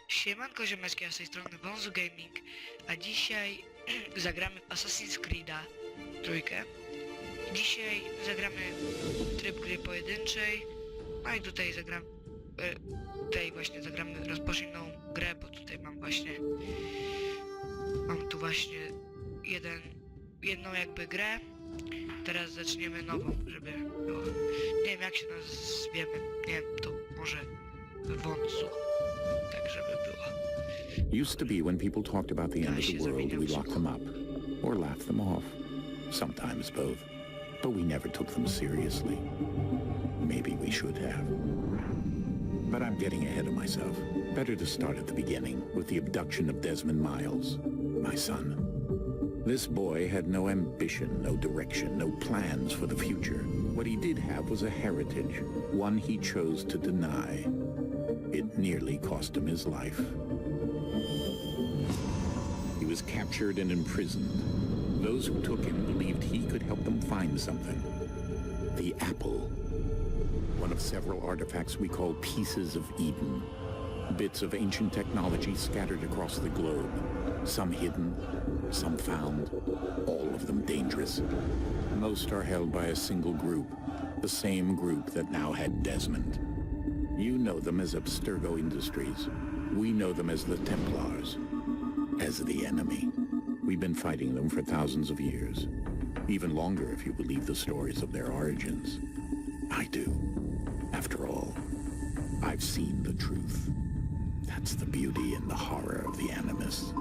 Siemanko ziomeczki, a z tej strony Bonzu Gaming, a dzisiaj zagramy w Assassin's Creed'a trójkę. Dzisiaj zagramy tryb gry pojedynczej, no i tutaj zagram, tutaj właśnie zagramy rozpoczynną grę, bo tutaj mam tu właśnie jedną jakby grę. Teraz zaczniemy nową, żeby było. Nie wiem jak się nazwiemy, nie wiem, to może Wąsu, tak żeby było. Used to be when people talked about the end of the world, we locked them up, or laughed them off. Sometimes both. But we never took them seriously. Maybe we should have. But I'm getting ahead of myself. Better to start at the beginning, with the abduction of Desmond Miles, my son. This boy had no ambition, no direction, no plans for the future. What he did have was a heritage, one he chose to deny. It nearly cost him his life. He was captured and imprisoned. Those who took him believed he could help them find something. The apple. One of several artifacts we call pieces of Eden. Bits of ancient technology scattered across the globe. Some hidden, some found, all of them dangerous. Most are held by a single group, the same group that now had Desmond. You know them as Abstergo Industries. We know them as the Templars, as the enemy. We've been fighting them for thousands of years, even longer if you believe the stories of their origins. I do. After all, I've seen the truth. That's the beauty and the horror of the Animus.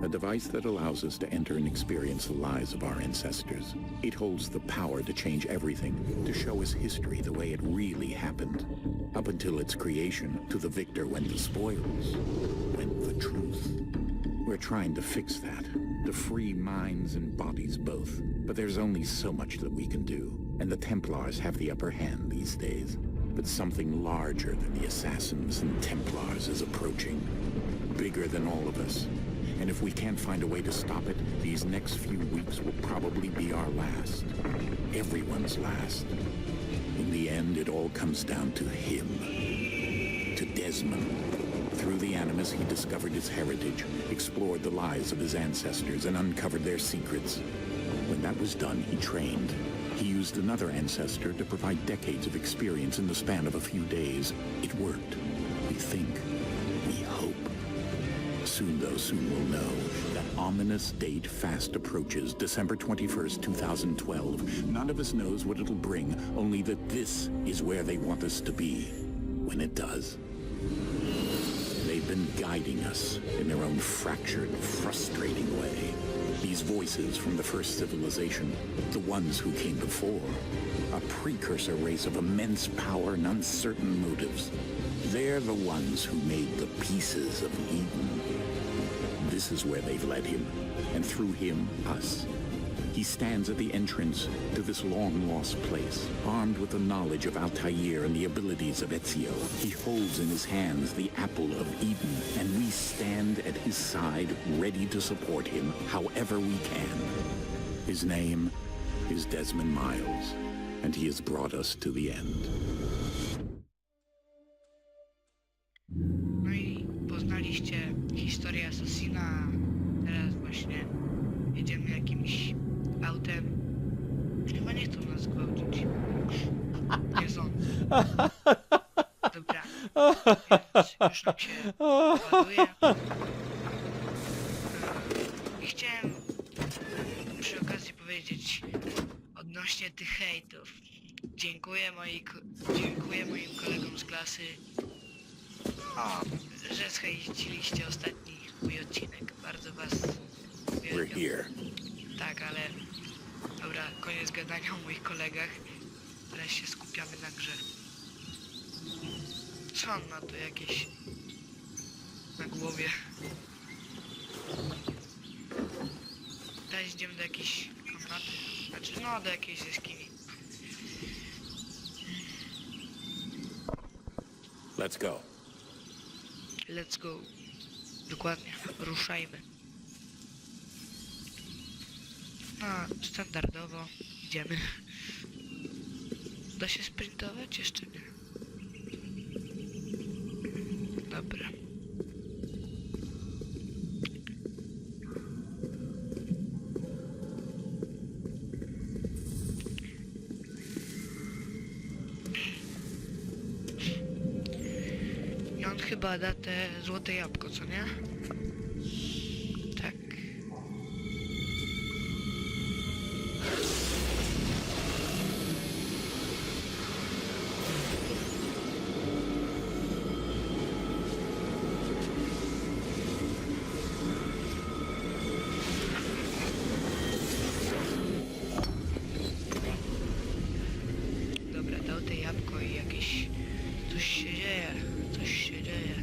A device that allows us to enter and experience the lives of our ancestors. It holds the power to change everything, to show us history the way it really happened. Up until its creation, to the victor went the spoils, went the truth. We're trying to fix that, to free minds and bodies both. But there's only so much that we can do, and the Templars have the upper hand these days. But something larger than the Assassins and Templars is approaching, bigger than all of us. And if we can't find a way to stop it, these next few weeks will probably be our last. Everyone's last. In the end, it all comes down to him. To Desmond. Through the Animus, he discovered his heritage, explored the lives of his ancestors, and uncovered their secrets. When that was done, he trained. He used another ancestor to provide decades of experience in the span of a few days. It worked. We think. We hope. Soon, though, soon we'll know. That ominous date fast approaches, December 21st, 2012. None of us knows what it'll bring, only that this is where they want us to be, when it does. They've been guiding us in their own fractured, frustrating way. These voices from the first civilization, the ones who came before, a precursor race of immense power and uncertain motives. They're the ones who made the pieces of Eden. This is where they've led him, and through him, us. He stands at the entrance to this long-lost place, armed with the knowledge of Altair and the abilities of Ezio. He holds in his hands the apple of Eden, and we stand at his side, ready to support him however we can. His name is Desmond Miles, and he has brought us to the end. No i poznaliście historię Assassina, teraz właśnie jedziemy jakimś autem. Chyba nie chcą nas gwałcić. Nie sądzę. Dobra. Więc już nam się ładuje. I chciałem przy okazji powiedzieć odnośnie tych hejtów. Dziękuję moim kolegom z klasy, że zhejciliście ostatni mój odcinek. Bardzo was We're uwielbiam. here. Tak, ale dobra, koniec gadania o moich kolegach. Teraz się skupiamy na grze. Co on ma tu jakieś na głowie? Teraz idziemy do jakiejś komnaty. Znaczy no, do jakiejś jaskini. Let's go. Let's go. Dokładnie, ruszajmy. No, standardowo idziemy. Da się sprintować? Jeszcze nie. Dobra. on chyba da te złote jabłko, co nie? Tak. Dobra, dał te jabłko i jakieś... Coś się dzieje, coś się dzieje.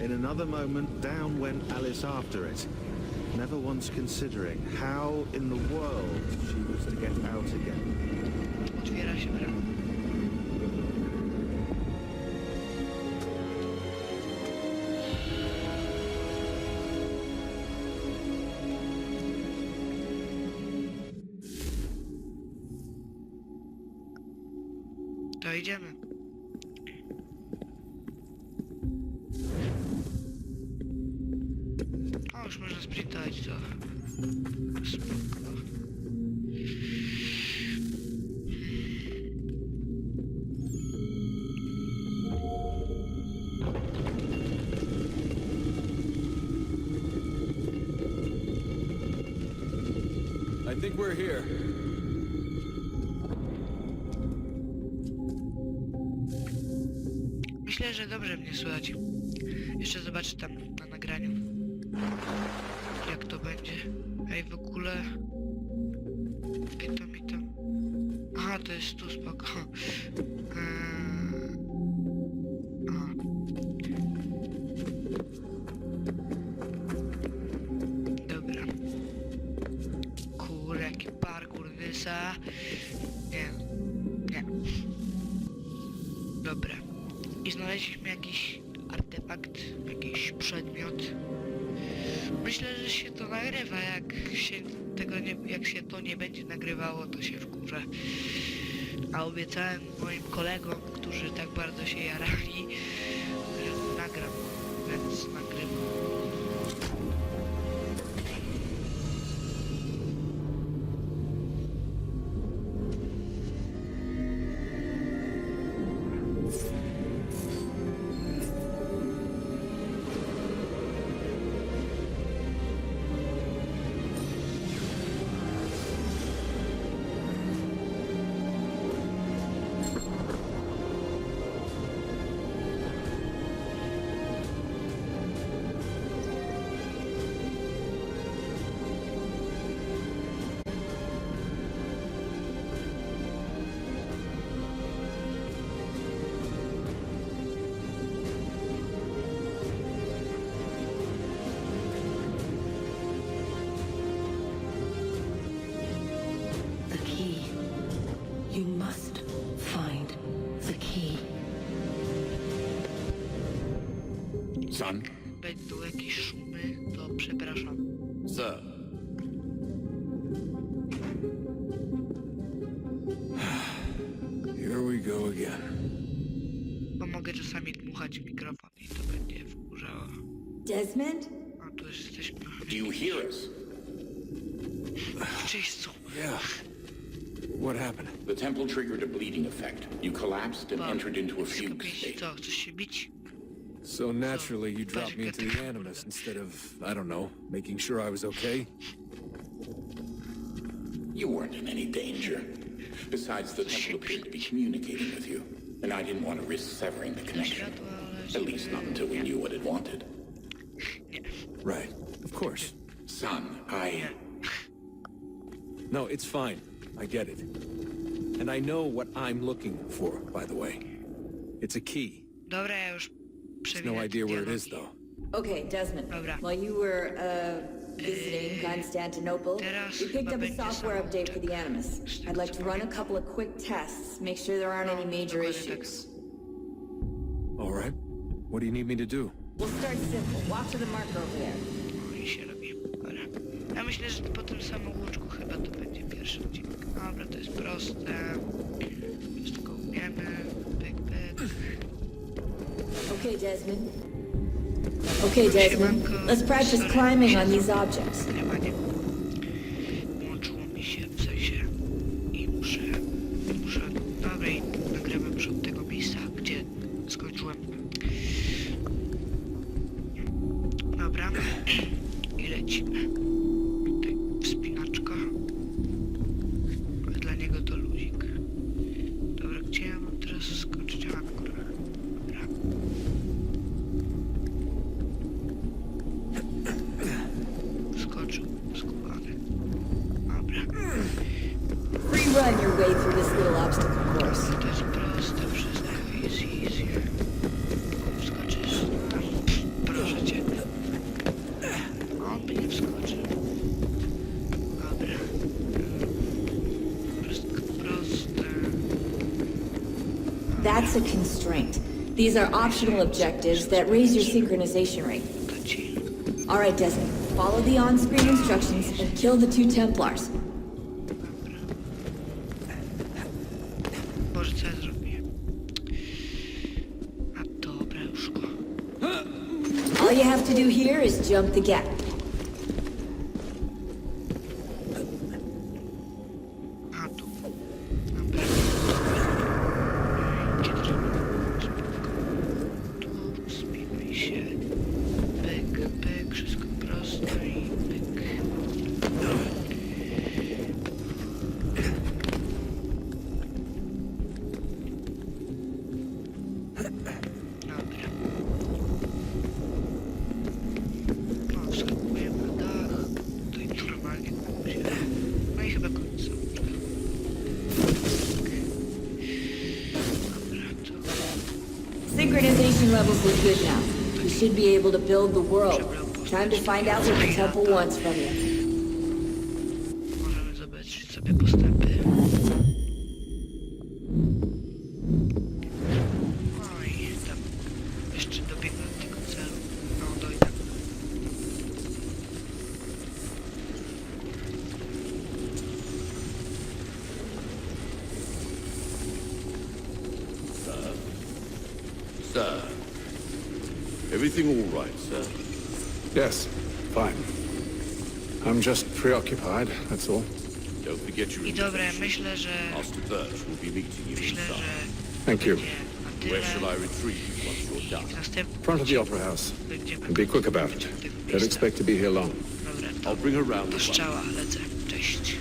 In another moment, down went Alice after it, never once considering how in the world she was to get out again. Otwiera się brama. To idziemy. O, już można sprintować, to spoko. I think we're here. Myślę, że dobrze mnie słychać. Jeszcze zobaczę tam na nagraniu, jak to będzie. Ej, w ogóle... Ej, to mi tam... Aha, to jest tu, spoko. Aha. Dobra. Kurde, jaki parkour wysa. Nie. Nie. Dobra. I znaleźliśmy jakiś artefakt, jakiś przedmiot. Myślę, że się to nagrywa, jak się to nie będzie nagrywało, to się wkurzę. A obiecałem moim kolegom, którzy tak bardzo się jarali, że nagram, więc nagrywam. The key. You must find the key. Son, Będą jakieś szumy, to przepraszam. Sir. Here we go again. Bo mogę czasami dmuchać w mikrofon i to będzie wkurzało. Desmond? A tu już jesteśmy do you hear us? w czyśćcu. Yeah. What happened? The temple triggered a bleeding effect. You collapsed and entered into a fugue Skupię się, state. co? Chcesz się bić? So naturally, you dropped me into the Animus instead of, I don't know, making sure I was okay? You weren't in any danger. Besides, the temple appeared to be communicating with you, and I didn't want to risk severing the connection. Światło, ale... At least not until we knew what it wanted. Nie. Right. Of course. Son, I... No, it's fine. I get it. And I know what I'm looking for, by the way. It's a key. Dobra, ja już No przewijam idea where it dialogi. is, though. Okay, Desmond. Dobra. While you were visiting Constantinople, teraz we picked chyba up a będzie software update for the samouczek. Animus. Z tego, I'd like co to run a pamiętam. couple of quick tests, make sure there aren't any major dokładnie tak. issues. All right. What do you need me to do? We'll start simple. Walk to the marker over there. O, i się robi. Dobra. Ja myślę, że po tym samouczku chyba to będzie pierwszy odcinek. Dobra, to jest proste. Wszystko umiemy. Pyk, pyk. Okay, Desmond. Okay, Desmond. Let's practice climbing on these objects. Nagrywanie. Włączyło mi się, w sensie. I muszę... Dobra, i nagrywam już od tego miejsca, gdzie skończyłem. easy. Wskoczysz. Proszę cię. On by nie wskoczył. Dobra. Wszystko proste. That's a constraint. These are optional objectives that raise your synchronization rate. To ci. Alright, Desmond. Follow the on-screen instructions and kill the 2 Templars. Boże, co ja zrobiłem? A dobra, już go. All you have to do here is jump the gap. A tu. Dobra. Kiedy tu wspinaj się. Pyk, pyk, wszystko prosto i pyk. Dobra. No, wskakujemy na dach. Tutaj normalnie się. No i chyba koniec. Dobra, to Synchronization levels look good now. You should be able to build the world. Time to find out what the temple wants from you. możemy zobaczyć sobie postępy. No i tam jeszcze dobiegnę do tego celu. No, dojdę. Sir. Everything all right, sir? Yes, fine. I'm just preoccupied, that's all. Don't forget your I dobra, myślę, że... Master Birch will be meeting you Myślę, inside. że... Thank you. będzie na tyle. Where shall I retrieve you once you're I done? w następnym Front of the Opera House. będziemy And be quick about it. tego Don't miejsca. expect to be here long. Dobra, I'll bring her round to the front. strzała, lecę. Cześć.